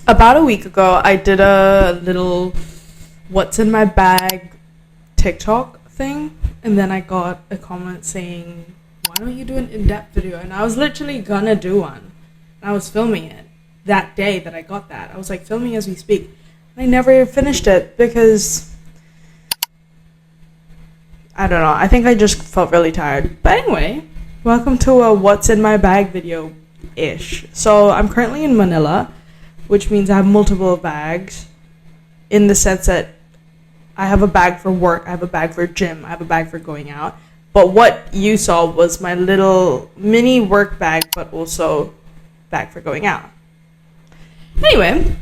About a week ago, I did a little what's in my bag TikTok thing, and then I got a comment saying, why don't you do an in-depth video? And I was literally gonna do one. I was filming it that day that I got that. I was like filming as we speak. I never finished it because I don't know. I think I just felt really tired. But anyway, welcome to a what's in my bag video-ish. So I'm currently in Manila, which means I have multiple bags in the sense that I have a bag for work, I have a bag for gym, I have a bag for going out. But what you saw was my little mini work bag, but also bag for going out. Anyway,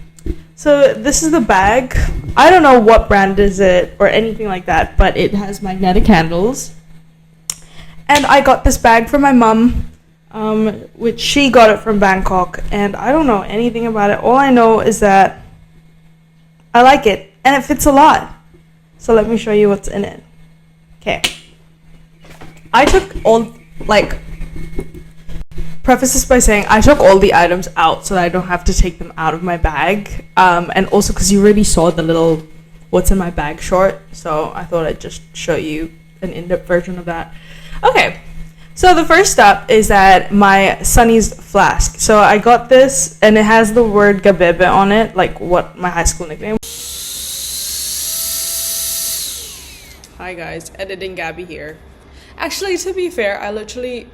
so this is the bag. I don't know what brand is it or anything like that, but it has magnetic handles. And I got this bag from my mom, which she got it from Bangkok, and I don't know anything about it. All I know is that I like it, and it fits a lot. So let me show you what's in it. Okay. I took preface this by saying I took all the items out so that I don't have to take them out of my bag. And also because you already saw the little what's in my bag short, so I thought I'd just show you an in-depth version of that. Okay, so the first step is that my Sunny's flask. So I got this, and it has the word Gabebe on it, like what my high school nickname. Hi guys, editing Gabby here. Actually, to be fair, I literally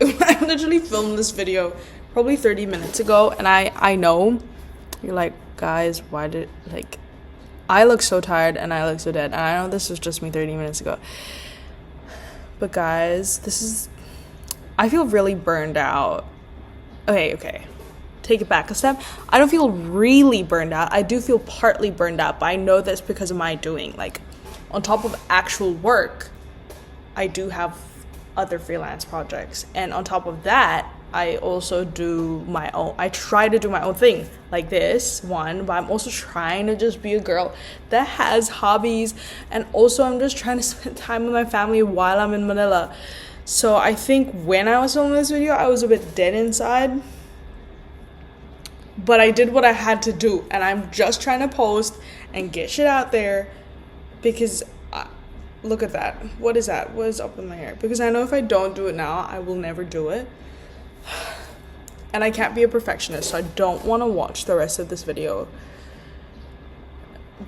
filmed this video probably 30 minutes ago, and I know you're like, guys, why did, like, I look so tired and I look so dead, and I know this was just me 30 minutes ago. But guys, I feel really burned out. Okay. Take it back a step. I don't feel really burned out. I do feel partly burned out, but I know that's because of my doing. Like, on top of actual work, I do have other freelance projects, and on top of that, I also do my own. I try to do my own thing, like this one, but I'm also trying to just be a girl that has hobbies, and also I'm just trying to spend time with my family while I'm in Manila. So I think when I was filming this video, I was a bit dead inside, but I did what I had to do, and I'm just trying to post and get shit out there because look at that. What is that? What is up with my hair? Because I know if I don't do it now, I will never do it. And I can't be a perfectionist, so I don't want to watch the rest of this video,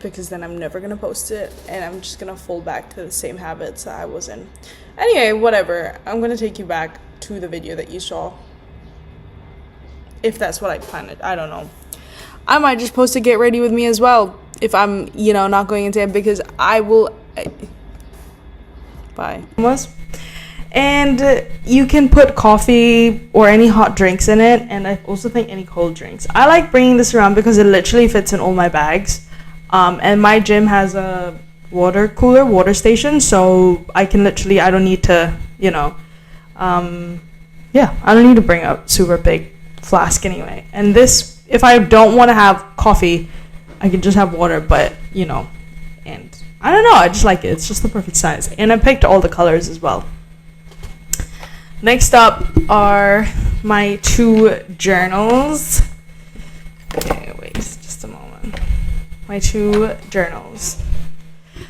because then I'm never going to post it, and I'm just going to fall back to the same habits that I was in. Anyway, whatever. I'm going to take you back to the video that you saw. If that's what I planned. I don't know. I might just post a get ready with me as well, if I'm, not going into it, because I will... Bye. And you can put coffee or any hot drinks in it, and I also think any cold drinks. I like bringing this around because it literally fits in all my bags. And my gym has a water station, so I don't need to, I don't need to bring a super big flask anyway. And this, if I don't want to have coffee, I can just have water, but, and I don't know, I just like it. It's just the perfect size. And I picked all the colors as well. Next up are my two journals. Okay, wait just a moment. My two journals.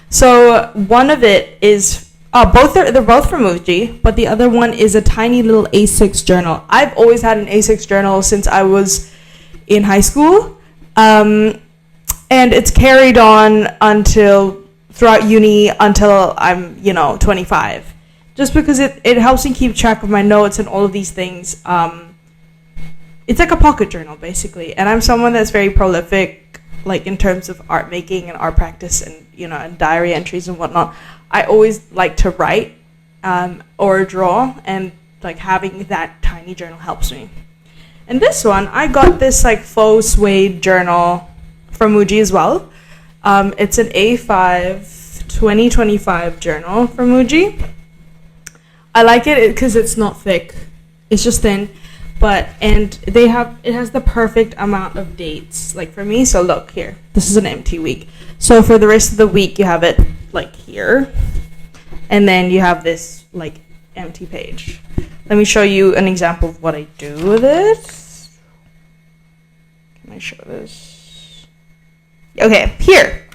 So one of it is, they're both from Muji, but the other one is a tiny little A6 journal. I've always had an A6 journal since I was in high school. And it's carried on throughout uni until I'm, 25. Just because it helps me keep track of my notes and all of these things. It's like a pocket journal, basically. And I'm someone that's very prolific, like in terms of art making and art practice and, and diary entries and whatnot. I always like to write or draw, and like having that tiny journal helps me. And this one, I got this like faux suede journal from Muji as well. It's an A5 2025 journal from Muji. I like it because it's not thick. It's just thin, and it has the perfect amount of dates, like for me. So look here, this is an empty week. So for the rest of the week, you have it like here, and then you have this like empty page. Let me show you an example of what I do with it. Can I show this? Okay, here.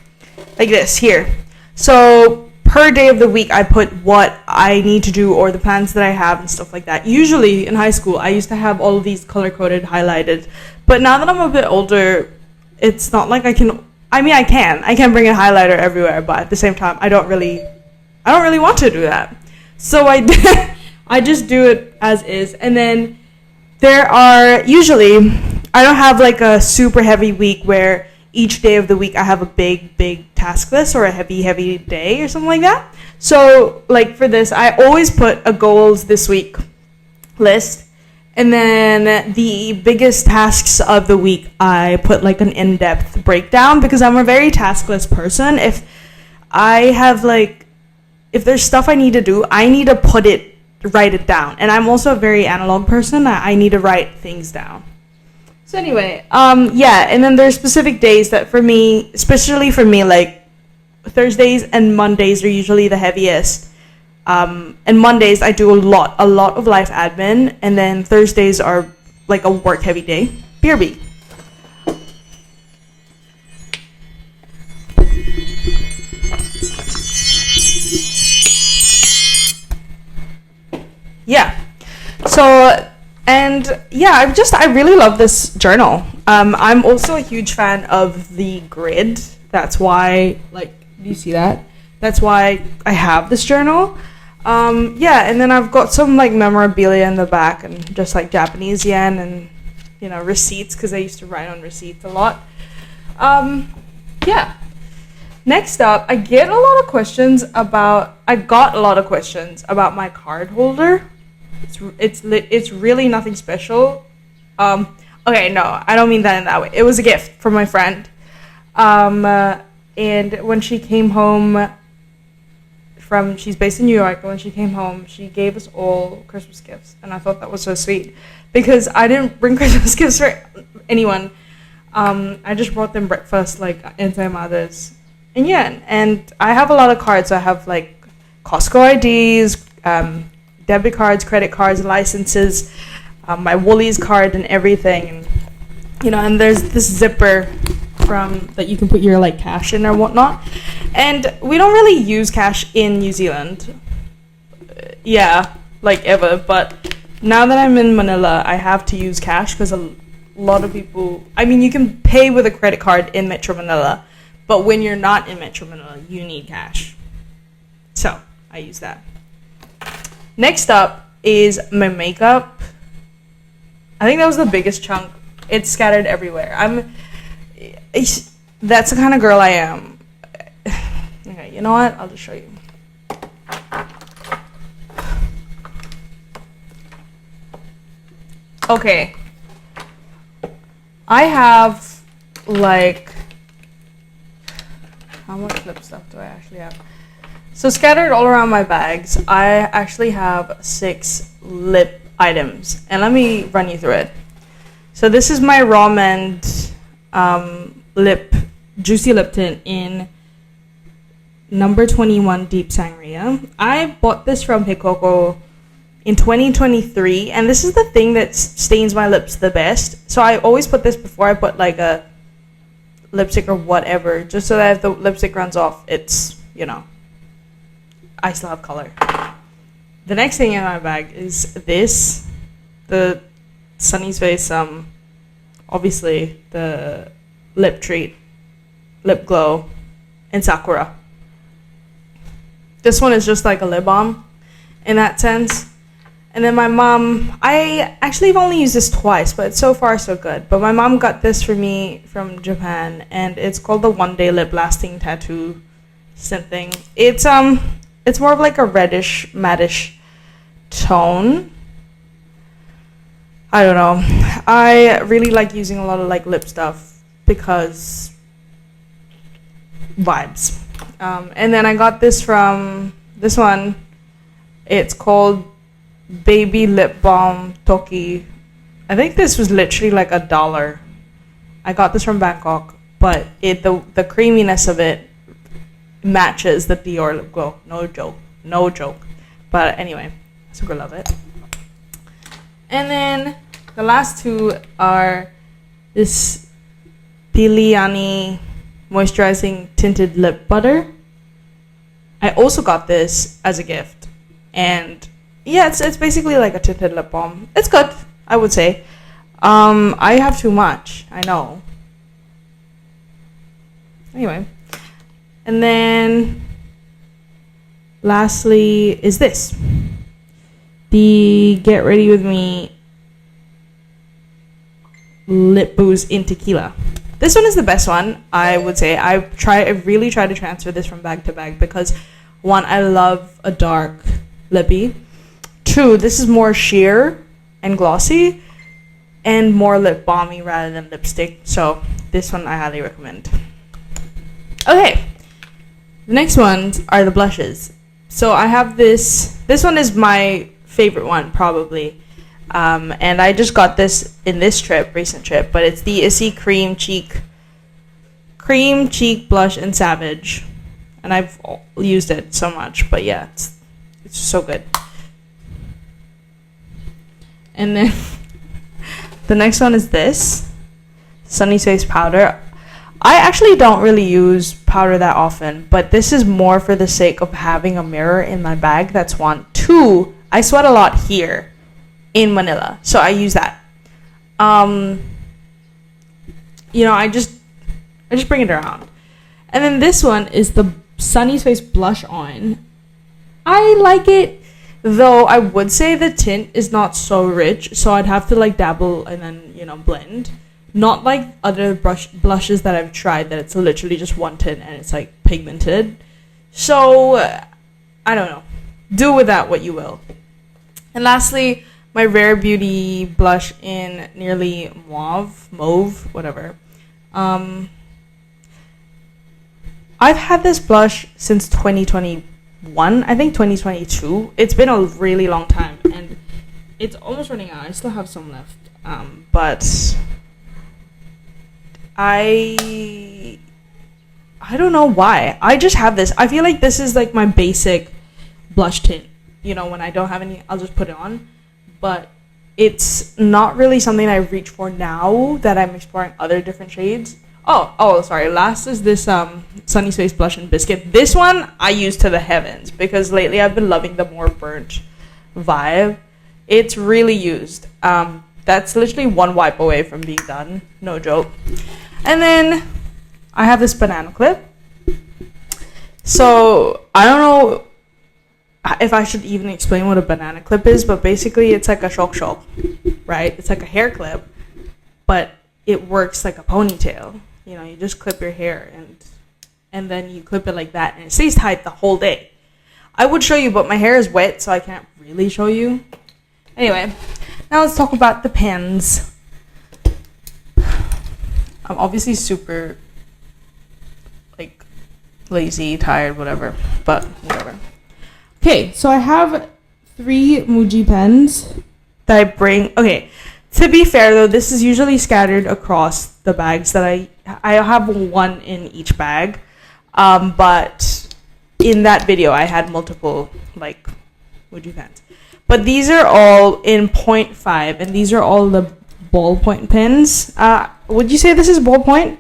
Like this, here. So per day of the week, I put what I need to do or the plans that I have and stuff like that. Usually in high school, I used to have all of these color-coded, highlighted. But now that I'm a bit older, it's not like I can... I mean, I can bring a highlighter everywhere, but at the same time, I don't really want to do that. So I just do it as is. And then there are usually, I don't have like a super heavy week where each day of the week I have a big task list or a heavy day or something like that. So like for this, I always put a goals this week list. And then the biggest tasks of the week, I put like an in-depth breakdown because I'm a very taskless person. If there's stuff I need to do, I need to write it down. And I'm also a very analog person. I need to write things down. So anyway, yeah, and then there's specific days that for me, especially for me, like Thursdays and Mondays are usually the heaviest. And Mondays I do a lot of life admin, and then Thursdays are like a work heavy day. BRB. Yeah. So, and yeah, I really love this journal. I'm also a huge fan of the grid. That's why, like, do you see that? That's why I have this journal. Yeah, and then I've got some like memorabilia in the back and just like Japanese yen and, you know, receipts because I used to write on receipts a lot. Yeah. Next up, I got a lot of questions about my card holder. It's really nothing special. Okay, no, I don't mean that in that way. It was a gift from my friend. And when she came home she's based in New York, and when she came home, she gave us all Christmas gifts, and I thought that was so sweet because I didn't bring Christmas gifts for anyone. I just brought them breakfast, like into my mother's, and yeah, and I have a lot of cards. So I have like Costco IDs, debit cards, credit cards, licenses, my Woolies card, and everything, and you know, and there's this zipper that you can put your like cash in or whatnot. And we don't really use cash in New Zealand, yeah, like ever, but now that I'm in Manila, I have to use cash because a lot of people, I mean, you can pay with a credit card in Metro Manila, but when you're not in Metro Manila, you need cash. So I use that. Next up is my makeup. I think that was the biggest chunk. It's scattered everywhere. That's the kind of girl I am. Okay, you know what? I'll just show you. Okay. I have, like... How much lip stuff do I actually have? So scattered all around my bags, I actually have 6 lip items. And let me run you through it. So this is my Ramen Juicy Lip Tint in number 21 Deep Sangria. I bought this from Hikoko in 2023, and this is the thing that stains my lips the best. So I always put this before I put like a lipstick or whatever, just so that if the lipstick runs off, it's, you know, I still have color. The next thing in my bag is this, the Sunny's Face, obviously the lip treat, lip glow, and Sakura. This one is just like a lip balm in that sense. And then my mom, I actually have only used this twice, but so far so good. But my mom got this for me from Japan, and it's called the One Day Lip Lasting Tattoo something. It's more of like a reddish, mattish tone. I don't know. I really like using a lot of like lip stuff because vibes. And then I got this from this one. It's called Baby Lip Balm Toki. I think this was literally like $1. I got this from Bangkok, but the creaminess of it matches the Dior lip glow. No joke. But anyway, super love it. And then the last two are this Piliani moisturizing tinted lip butter. I also got this as a gift, and yeah, it's basically like a tinted lip balm. It's good, I would say. I have too much, I know. Anyway, and then lastly is this, the Get Ready With Me lip booze in tequila. This one is the best one, I would say. I really try to transfer this from bag to bag because, one, I love a dark lippy. Two, this is more sheer and glossy and more lip balmy rather than lipstick. So this one I highly recommend. Okay, the next ones are the blushes. So I have this one is my favorite one probably. And I just got this in this recent trip, but it's the Issey Cream Cheek Blush in Savage. And I've used it so much, but yeah, it's so good. And then the next one is this Sunny Face Powder. I actually don't really use powder that often, but this is more for the sake of having a mirror in my bag. That's one. Two, I sweat a lot here in Manila, so I use that. You know, I just bring it around. And then this one is the Sunny Face Blush On. I like it, though I would say the tint is not so rich, so I'd have to like dabble and then, you know, blend. Not like other blushes that I've tried that it's literally just one tint and it's like pigmented. So I don't know, do with that what you will. And lastly, my Rare Beauty blush in nearly mauve, whatever. I've had this blush since 2021, I think 2022. It's been a really long time, and it's almost running out. I still have some left, but I don't know why. I just have this. I feel like this is like my basic blush tint. You know, when I don't have any, I'll just put it on. But it's not really something I reach for now that I'm exploring other different shades. Oh, sorry. Last is this Sunny Face Blush in Biscuit. This one I use to the heavens because lately I've been loving the more burnt vibe. It's really used. That's literally one wipe away from being done. No joke. And then I have this banana clip. So I don't know if I should even explain what a banana clip is, but basically it's like a shok, right? It's like a hair clip, but it works like a ponytail. You know, you just clip your hair and then you clip it like that and it stays tight the whole day. I would show you, but my hair is wet, so I can't really show you. Anyway, now let's talk about the pens. I'm obviously super like lazy, tired, whatever, but whatever. Okay, so I have 3 Muji pens that I bring. Okay, to be fair though, this is usually scattered across the bags that I have one in each bag. But in that video, I had multiple like Muji pens. But these are all in 0.5, and these are all the ballpoint pens. Would you say this is ballpoint?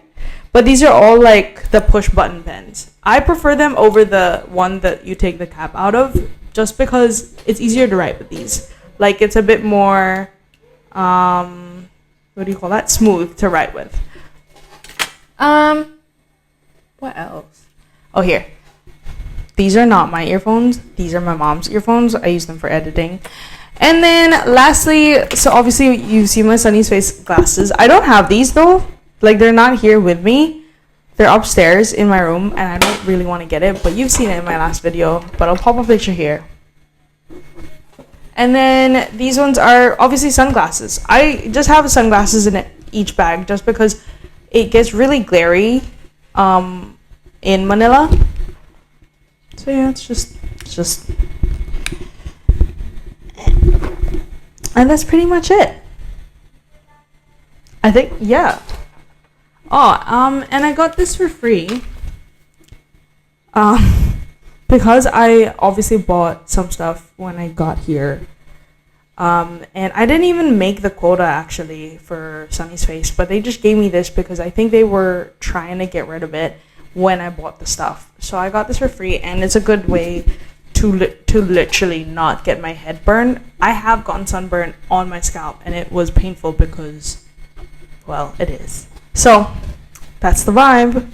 But these are all like the push button pens. I prefer them over the one that you take the cap out of, just because it's easier to write with these. Like it's a bit more, what do you call that? Smooth to write with. What else? Oh, here. These are not my earphones. These are my mom's earphones. I use them for editing. And then lastly, so obviously you see my Sunny Face glasses. I don't have these though. Like they're not here with me. They're upstairs in my room and I don't really want to get it, but you've seen it in my last video, but I'll pop a picture here. And then these ones are obviously sunglasses. I just have sunglasses in each bag just because it gets really glary in Manila. So yeah, it's just and that's pretty much it. I think, yeah. Oh, and I got this for free. Because I obviously bought some stuff when I got here. And I didn't even make the quota actually for Sunny's face, but they just gave me this because I think they were trying to get rid of it when I bought the stuff. So I got this for free, and it's a good way to literally not get my head burned. I have gotten sunburn on my scalp, and it was painful because, well, it is. So that's the vibe.